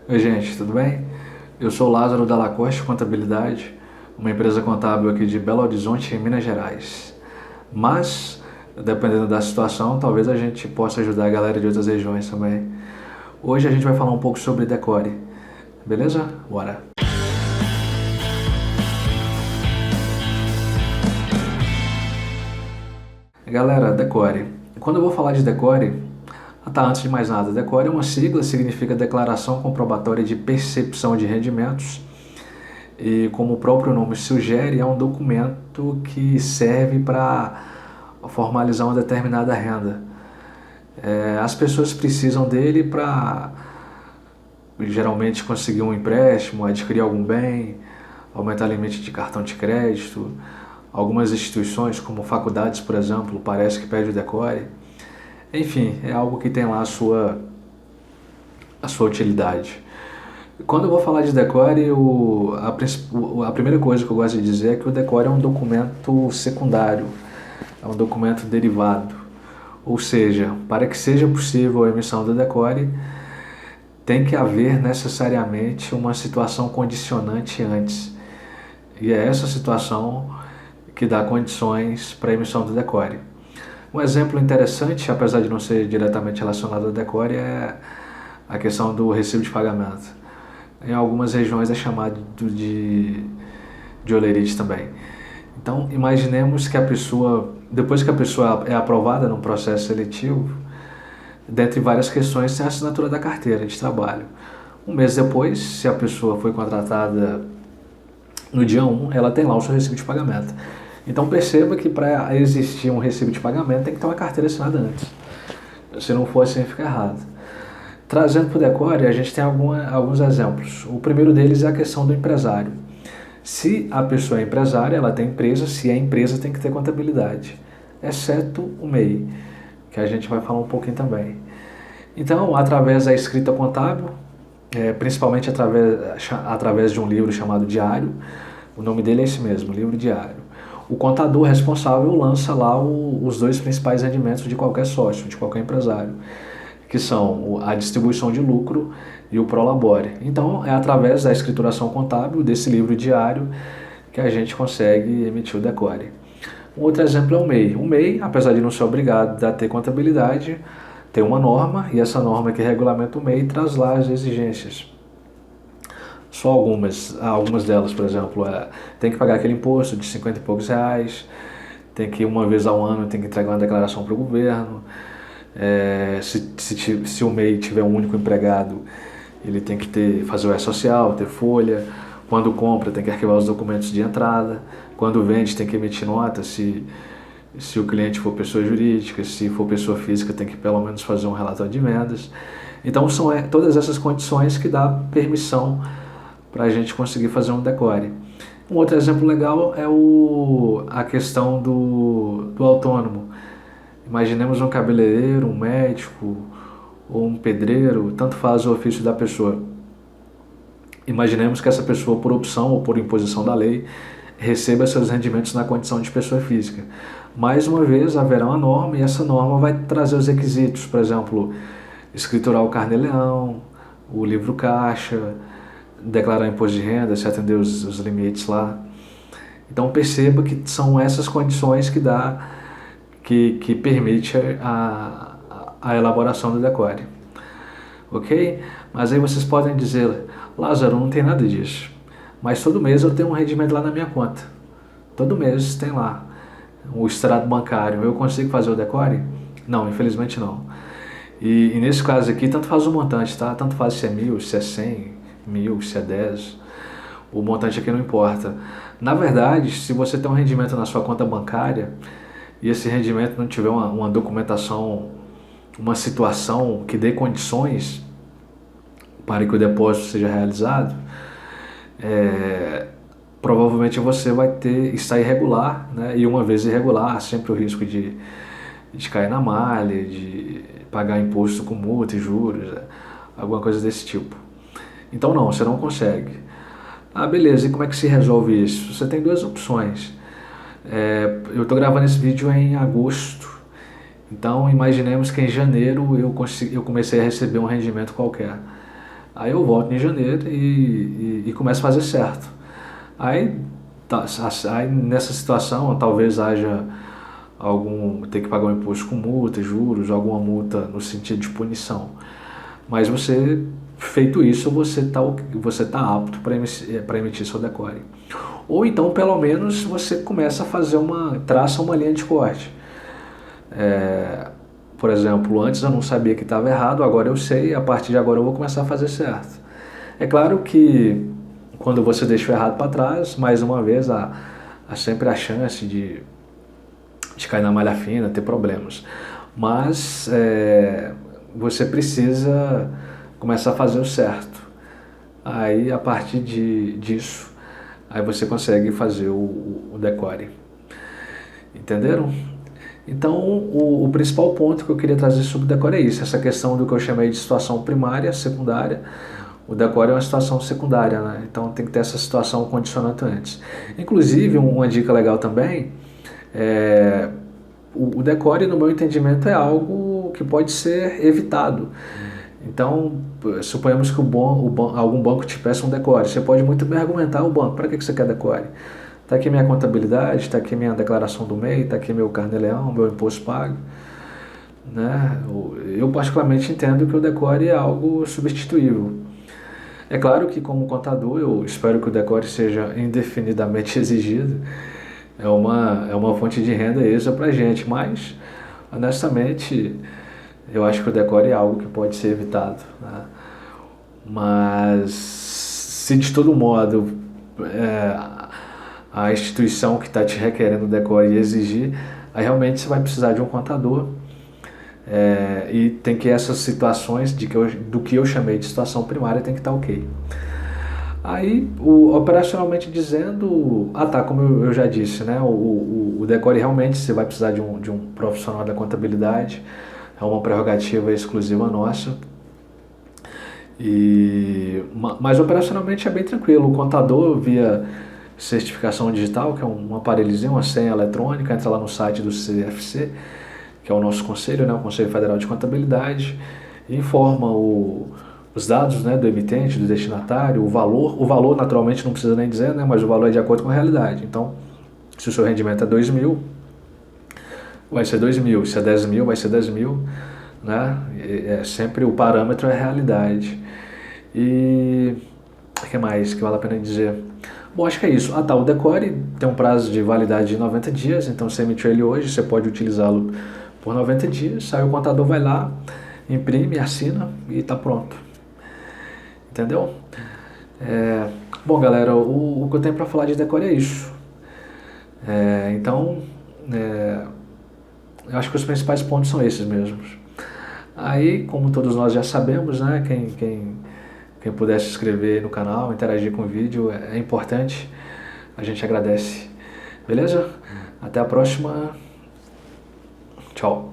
Oi, gente, tudo bem? Eu sou o Lázaro da Lacoste Contabilidade, uma empresa contábil aqui de Belo Horizonte, em Minas Gerais. Mas, dependendo da situação, talvez a gente possa ajudar a galera de outras regiões também. Hoje a gente vai falar um pouco sobre decore, beleza? Bora! Galera, decore. Quando eu vou falar de decore, antes de mais nada, decore é uma sigla, significa Declaração Comprobatória de Percepção de Rendimentos. E como o próprio nome sugere, é um documento que serve para formalizar uma determinada renda. As pessoas precisam dele para geralmente conseguir um empréstimo, adquirir algum bem, aumentar o limite de cartão de crédito. Algumas instituições, como faculdades, por exemplo, parece que pede o decore. Enfim, é algo que tem lá a sua utilidade. Quando eu vou falar de decore, a primeira coisa que eu gosto de dizer é que o decore é um documento secundário, é um documento derivado. Ou seja, para que seja possível a emissão do decore, tem que haver necessariamente uma situação condicionante antes. E é essa situação que dá condições para a emissão do decore. Um exemplo interessante, apesar de não ser diretamente relacionado ao decore, é a questão do recibo de pagamento. Em algumas regiões é chamado de olerite também. Então, imaginemos que a pessoa, depois que a pessoa é aprovada num processo seletivo, dentre várias questões, tem a assinatura da carteira de trabalho. Um mês depois, se a pessoa foi contratada no dia 1, ela tem lá o seu recibo de pagamento. Então, perceba que para existir um recibo de pagamento tem que ter uma carteira assinada antes. Se não for assim, fica errado. Trazendo para o decore, a gente tem alguns exemplos. O primeiro deles é a questão do empresário. Se a pessoa é empresária, ela tem empresa, se é empresa tem que ter contabilidade, exceto o MEI, que a gente vai falar um pouquinho também. Então, através da escrita contábil, principalmente através de um livro chamado Diário, o nome dele é esse mesmo, livro diário. O contador responsável lança lá os dois principais rendimentos de qualquer sócio, de qualquer empresário, que são a distribuição de lucro e o prolabore. Então, é através da escrituração contábil desse livro diário que a gente consegue emitir o decore. Um outro exemplo é o MEI. O MEI, apesar de não ser obrigado a ter contabilidade, tem uma norma, e essa norma que regulamenta o MEI traz lá as exigências. Só algumas delas, por exemplo, tem que pagar aquele imposto de 50 e poucos reais, tem que uma vez ao ano tem que entregar uma declaração para o governo, se o MEI tiver um único empregado, ele tem que fazer o E-Social, ter folha. Quando compra, tem que arquivar os documentos de entrada. Quando vende, tem que emitir nota. Se o cliente for pessoa jurídica, se for pessoa física, tem que pelo menos fazer um relatório de vendas. Então, são todas essas condições que dá permissão para a gente conseguir fazer um decore. Um outro exemplo legal é a questão do autônomo. Imaginemos um cabeleireiro, um médico ou um pedreiro, tanto faz o ofício da pessoa. Imaginemos que essa pessoa, por opção ou por imposição da lei, receba seus rendimentos na condição de pessoa física. Mais uma vez, haverá uma norma e essa norma vai trazer os requisitos, por exemplo, escriturar o carnê-leão, o livro caixa, declarar imposto de renda, se atender os limites lá. Então perceba que são essas condições que permite a elaboração do decore. Ok? Mas aí vocês podem dizer, Lázaro, não tem nada disso. Mas todo mês eu tenho um rendimento lá na minha conta. Todo mês tem lá o extrato bancário. Eu consigo fazer o decore? Não, infelizmente não. E nesse caso aqui, tanto faz o montante, tá? Tanto faz se é 1.000, se é 100, 1.000, se é 10. O montante aqui não importa. Na verdade, se você tem um rendimento na sua conta bancária e esse rendimento não tiver uma documentação, uma situação que dê condições para que o depósito seja realizado, provavelmente você vai estar irregular, né? E uma vez irregular, há sempre o risco de cair na malha, de pagar imposto com multa e juros, alguma coisa desse tipo. Então não, você não consegue. Ah, beleza, e como é que se resolve isso? Você tem duas opções. Eu estou gravando esse vídeo em agosto, então imaginemos que em janeiro eu comecei a receber um rendimento qualquer. Aí eu volto em janeiro e começo a fazer certo. Aí, aí nessa situação talvez haja ter que pagar um imposto com multa, juros, alguma multa no sentido de punição. Mas feito isso, você tá apto para emitir seu decore. Ou então, pelo menos, você começa a traça uma linha de corte. Por exemplo, antes eu não sabia que estava errado, agora eu sei, a partir de agora eu vou começar a fazer certo. É claro que quando você deixa o errado para trás, mais uma vez, há sempre a chance de cair na malha fina, ter problemas. Mas você precisa começar a fazer o certo. Aí, a partir disso, aí você consegue fazer o decore. Entenderam? Então, o principal ponto que eu queria trazer sobre o decore é isso, essa questão do que eu chamei de situação primária, secundária. O decore é uma situação secundária, né? Então tem que ter essa situação condicionante antes. Inclusive, uma dica legal também, o decore, no meu entendimento, é algo que pode ser evitado. Então, suponhamos que algum banco te peça um decore. Você pode muito bem argumentar ao banco, para que você quer decore? Está aqui minha contabilidade, está aqui minha declaração do MEI, está aqui meu carnê-leão, meu imposto pago. Né? Eu particularmente entendo que o decore é algo substituível. É claro que como contador eu espero que o decore seja indefinidamente exigido. É uma fonte de renda extra para a gente, mas honestamente eu acho que o decore é algo que pode ser evitado. Né? Mas se de todo modo a instituição que está te requerendo o decore exigir, aí realmente você vai precisar de um contador. E tem que essas situações do que eu chamei de situação primária tem que estar ok. Aí, operacionalmente dizendo, como eu já disse, né, o decore realmente você vai precisar de um profissional da contabilidade, é uma prerrogativa exclusiva nossa. Mas operacionalmente é bem tranquilo, o contador via certificação digital, que é um aparelhozinho, uma senha eletrônica, entra lá no site do CFC, que é o nosso conselho, né, o Conselho Federal de Contabilidade, e informa os dados, né, do emitente, do destinatário, o valor naturalmente não precisa nem dizer, né, mas o valor é de acordo com a realidade. Então, se o seu rendimento é 2.000, vai ser 2.000, se é 10.000, vai ser 10.000, né, sempre o parâmetro é a realidade. E o que mais que vale a pena dizer? Bom, acho que é isso. O decore tem um prazo de validade de 90 dias, então você emitiu ele hoje, você pode utilizá-lo por 90 dias, aí o contador vai lá, imprime, assina e está pronto. Entendeu? Bom, galera, o que eu tenho para falar de decore é isso. Então, eu acho que os principais pontos são esses mesmos. Aí, como todos nós já sabemos, né, quem puder se inscrever no canal, interagir com o vídeo é importante. A gente agradece. Beleza? Até a próxima. Tchau.